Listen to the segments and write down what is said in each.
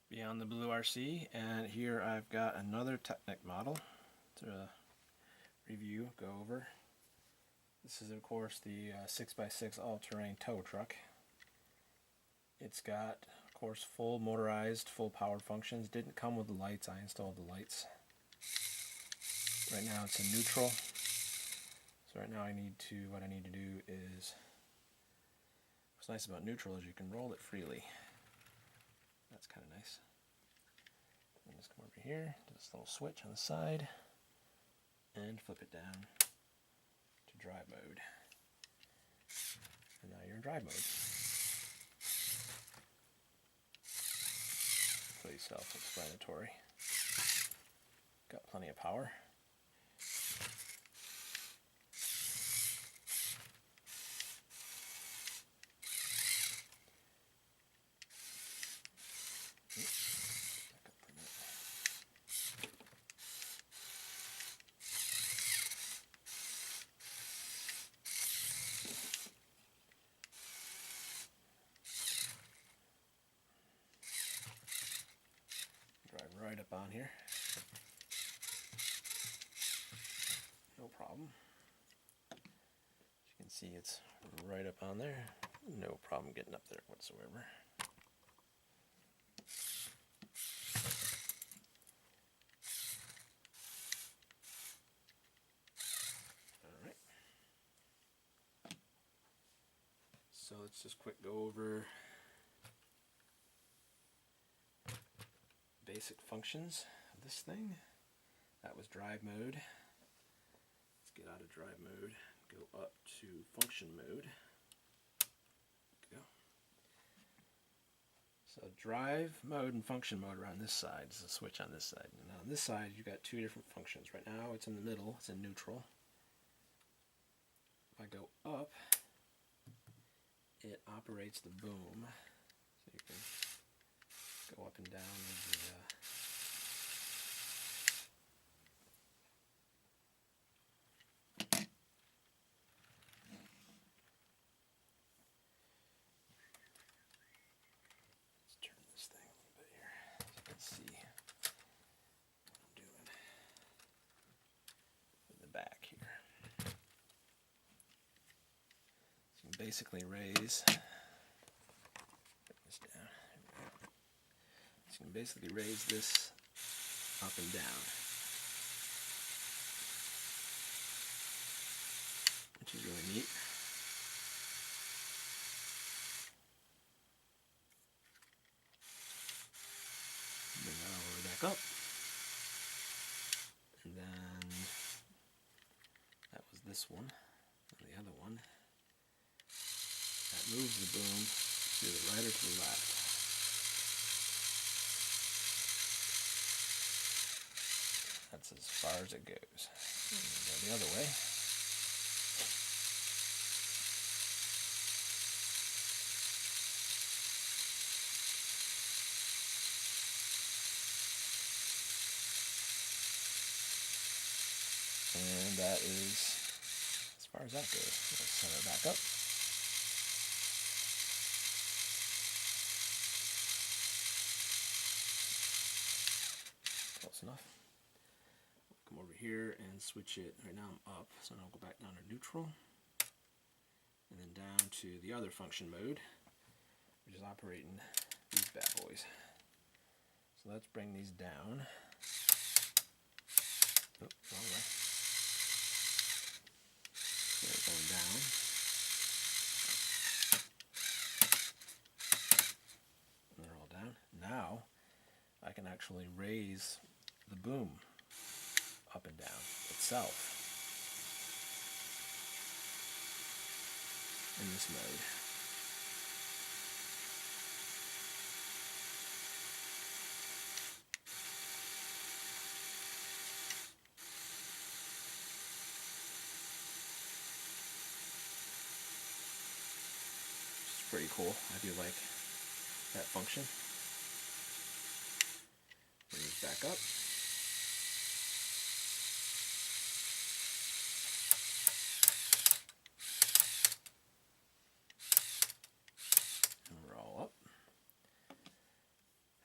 Beyond the Blue RC, and here I've got another Technic model to review, go over. This is of course the 6x6 all-terrain tow truck. It's got of course full motorized, full powered functions. Didn't come with the lights, I installed the lights. Right now it's in neutral. So right now what I need to do is, what's nice about neutral is you can roll it freely. That's kind of nice. And just come over here to this little switch on the side and flip it down to drive mode. And now you're in drive mode. Pretty self-explanatory. Got plenty of power. Drive right up on here. No problem. As you can see, it's right up on there. No problem getting up there whatsoever. Alright. So let's just quick go over basic functions of this thing. That was drive mode. Let's get out of drive mode, go up to function mode. Go. So drive mode and function mode are on this side. There's a switch on this side. And on this side you've got two different functions. Right now it's in the middle, it's in neutral. If I go up, it operates the boom. So you can go up and down with the let's turn this thing a little bit here so you can see what I'm doing in the back here. So you can basically raise, put this down. So you can basically raise this up and down, which is really neat. Bring that all the way back up. And then that was this one. And the other one, that moves the boom to the right or to the left. That's as far as it goes. And go the other way. And that is as far as that goes. Let's set it back up. Close enough. Come over here and switch it. Right now I'm up, so now I'll go back down to neutral. And then down to the other function mode, which is operating these bad boys. So let's bring these down. Oh, wrong way. They're going down. And they're all down. Now I can actually raise the boom up and down itself in this mode. It's pretty cool. I do like that function. Bring this back up. And we're all up.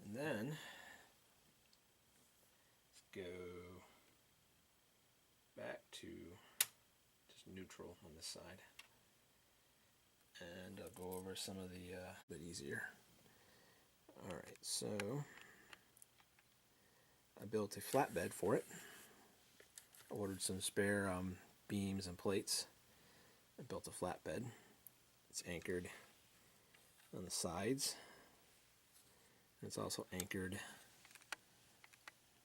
And then neutral on this side. And I'll go over some of the bit easier. Alright, so I built a flatbed for it. I ordered some spare beams and plates. I built a flatbed. It's anchored on the sides. And it's also anchored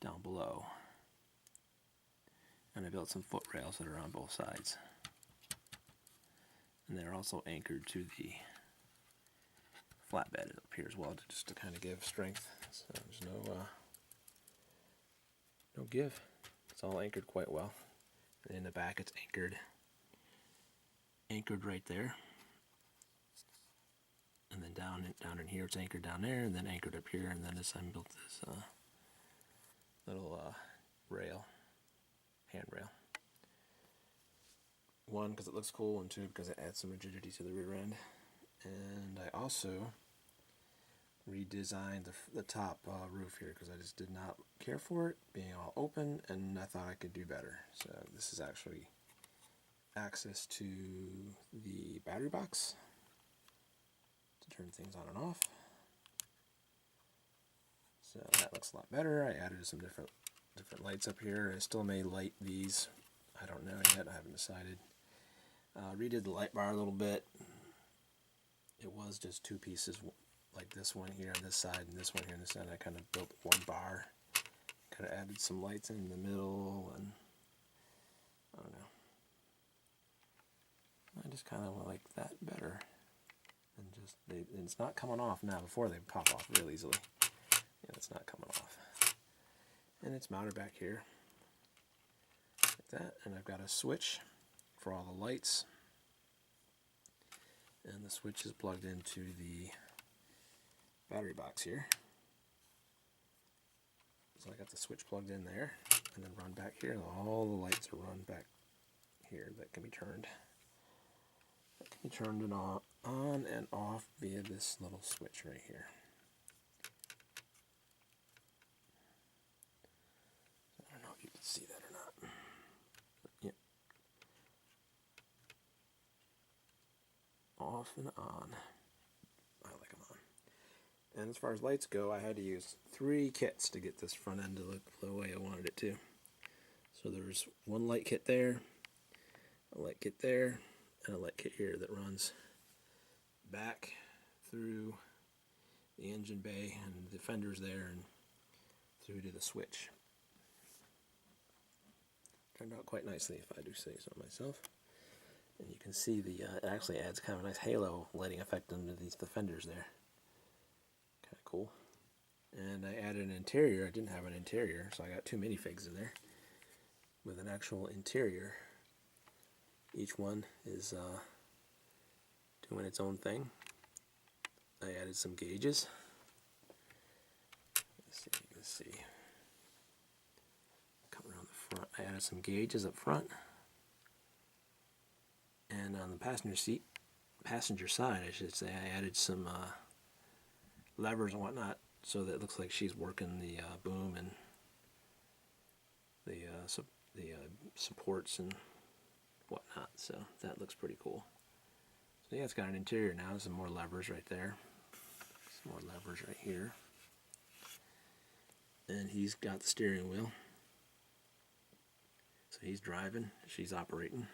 down below. And I built some foot rails that are on both sides. And they're also anchored to the flatbed up here as well, just to kind of give strength. So there's no give. It's all anchored quite well. And in the back it's anchored right there. And then down in here it's anchored down there, and then anchored up here, and then I built this little rail, handrail. One, because it looks cool, and two, because it adds some rigidity to the rear end. And I also redesigned the top roof here, because I just did not care for it being all open, and I thought I could do better. So this is actually access to the battery box to turn things on and off. So that looks a lot better. I added some different lights up here. I still may light these. I don't know yet. I haven't decided. Redid the light bar a little bit. It was just two pieces, like this one here on this side and this one here on this side. I kind of built one bar, kind of added some lights in the middle, and I don't know. I just kind of like that better. And just and it's not coming off now. Before they pop off real easily. Yeah, it's not coming off. And it's mounted back here like that. And I've got a switch for all the lights. And the switch is plugged into the battery box here. So I got the switch plugged in there, and then run back here. All the lights are run back here that can be turned. That can be turned and on and off via this little switch right here. I don't know if you can see that or not. Yep. Off and on. I like them on. And as far as lights go, I had to use 3 kits to get this front end to look the way I wanted it to. So there's one light kit there, a light kit there, and a light kit here that runs back through the engine bay and the fenders there and through to the switch. Turned out quite nicely, if I do say so myself. And you can see it actually adds kind of a nice halo lighting effect underneath the fenders there. Kind of cool. And I added an interior. I didn't have an interior, so I got 2 minifigs in there with an actual interior. Each one is doing its own thing. I added some gauges. Let's see if you can see. Come around the front. I added some gauges up front. And on the passenger side, I should say, I added some levers and whatnot, so that it looks like she's working the boom and the supports and whatnot. So that looks pretty cool. So yeah, it's got an interior now. Some more levers right there. Some more levers right here. And he's got the steering wheel. So he's driving, she's operating.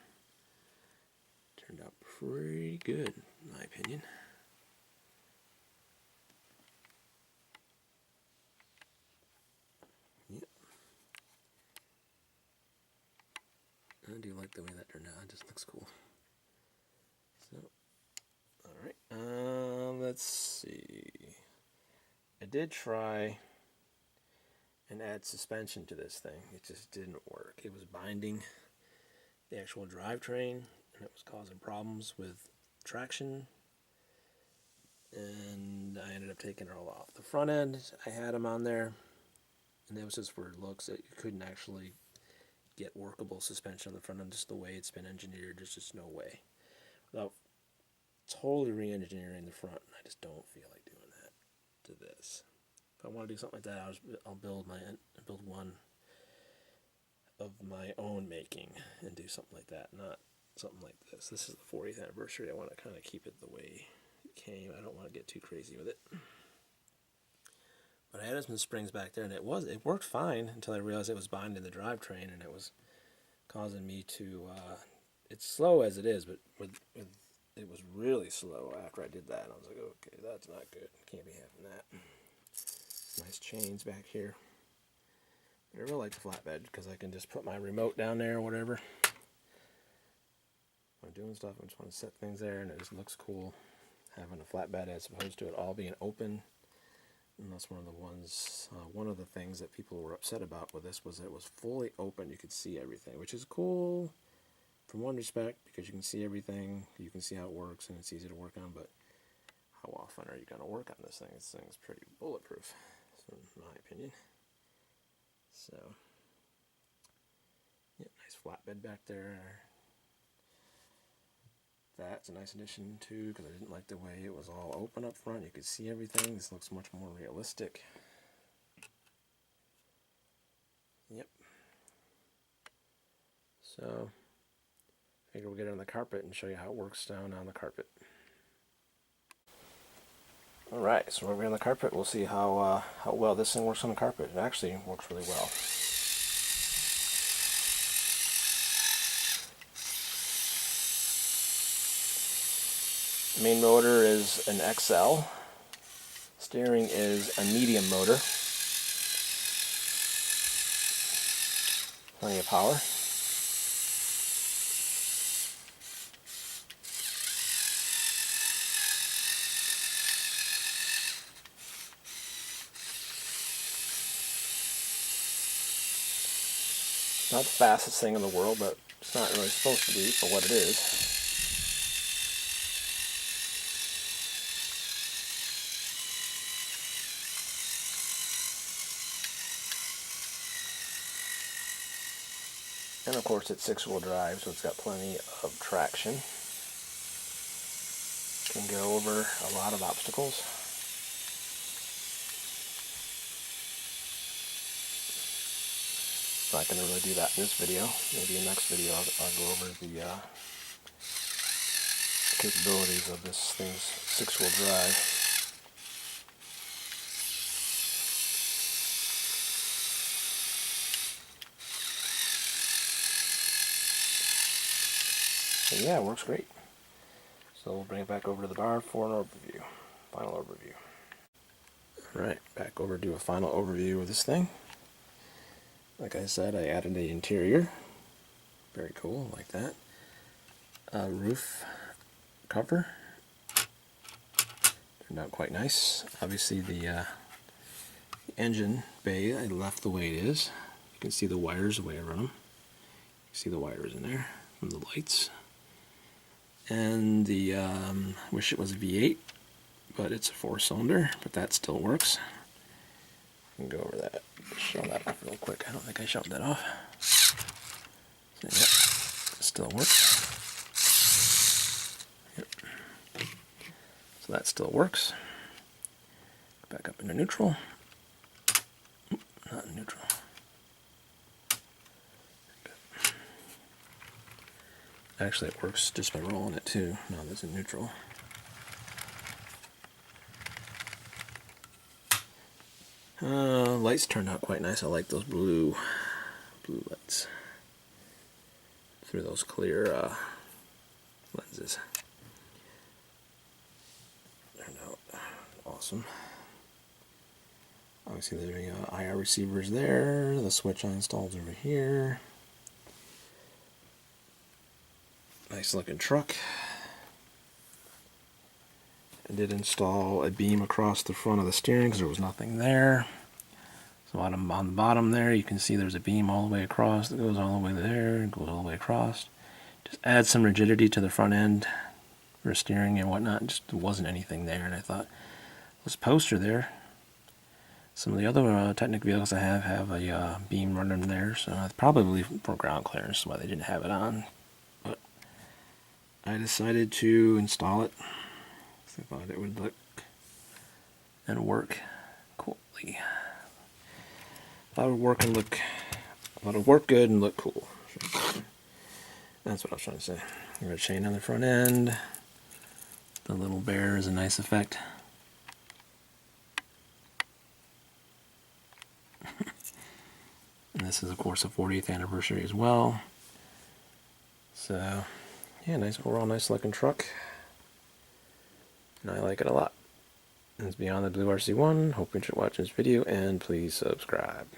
Turned out pretty good, in my opinion. Yep. I do like the way that turned out. It just looks cool. So, alright. Let's see. I did try and add suspension to this thing. It just didn't work. It was binding the actual drivetrain, and it was causing problems with traction, and I ended up taking it all off. The front end, I had them on there, and it was just for looks. That you couldn't actually get workable suspension on the front end, just the way it's been engineered. There's just no way. Without totally re-engineering the front, I just don't feel like doing that to this. If I want to do something like that, I'll build one of my own making and do something like that, not something like this. This is the 40th anniversary. I want to kind of keep it the way it came. I don't want to get too crazy with it. But I added some springs back there, and it worked fine until I realized it was binding the drivetrain, and it was causing me to. It's slow as it is, but it was really slow after I did that. And I was like, okay, that's not good. Can't be having that. Nice chains back here. But I really like the flatbed because I can just put my remote down there or whatever. When I'm doing stuff, I just want to set things there, and it just looks cool having a flatbed as opposed to it all being open. And that's one of the things that people were upset about with this was it was fully open. You could see everything, which is cool from one respect because you can see everything. You can see how it works, and it's easy to work on. But how often are you going to work on this thing? This thing's pretty bulletproof, in my opinion. So, yeah, nice flatbed back there. That's a nice addition too, because I didn't like the way it was all open up front. You could see everything. This looks much more realistic. Yep. So, I figure we'll get it on the carpet and show you how it works down on the carpet. Alright, so we're on the carpet. We'll see how well this thing works on the carpet. It actually works really well. Main motor is an XL. Steering is a medium motor. Plenty of power. Not the fastest thing in the world, but it's not really supposed to be for what it is. And of course it's 6-wheel drive, so it's got plenty of traction. Can go over a lot of obstacles. Not going to really do that in this video. Maybe in the next video I'll go over the capabilities of this thing's 6-wheel drive. And yeah, it works great. So we'll bring it back over to the bar for an overview. Final overview. Alright, back over to a final overview of this thing. Like I said, I added the interior. Very cool, like that. Roof cover. Turned out quite nice. Obviously the engine bay I left the way it is. You can see the wires the way I run them. You see the wires in there from the lights. And the, wish it was a V8, but it's a 4-cylinder, but that still works. I can go over that, show that off real quick. I don't think I showed that off. So, yep, it still works. Yep. So that still works. Back up into neutral. Oop, not in neutral. Actually, it works just by rolling it too. No, that's in neutral. Lights turned out quite nice. I like those blue lights through those clear lenses. Turned out awesome. Obviously, the IR receivers there. The switch I installed over here. Nice looking truck. I did install a beam across the front of the steering because there was nothing there. So on the bottom there, you can see there's a beam all the way across that goes all the way there and goes all the way across. Just add some rigidity to the front end for steering and whatnot. Just wasn't anything there, and I thought, this poster there. Some of the other Technic vehicles I have a beam running there, so I probably for ground clearance is why they didn't have it on. But I decided to install it. I thought it would look and work coolly. Thought it would work good and look cool. That's what I was trying to say. We got a chain on the front end. The little bear is a nice effect. And this is, of course, a 40th anniversary as well. So, yeah, nice overall, nice looking truck. And I like it a lot. It's Beyond the Blue RC1. Hope you enjoyed watching this video, and please subscribe.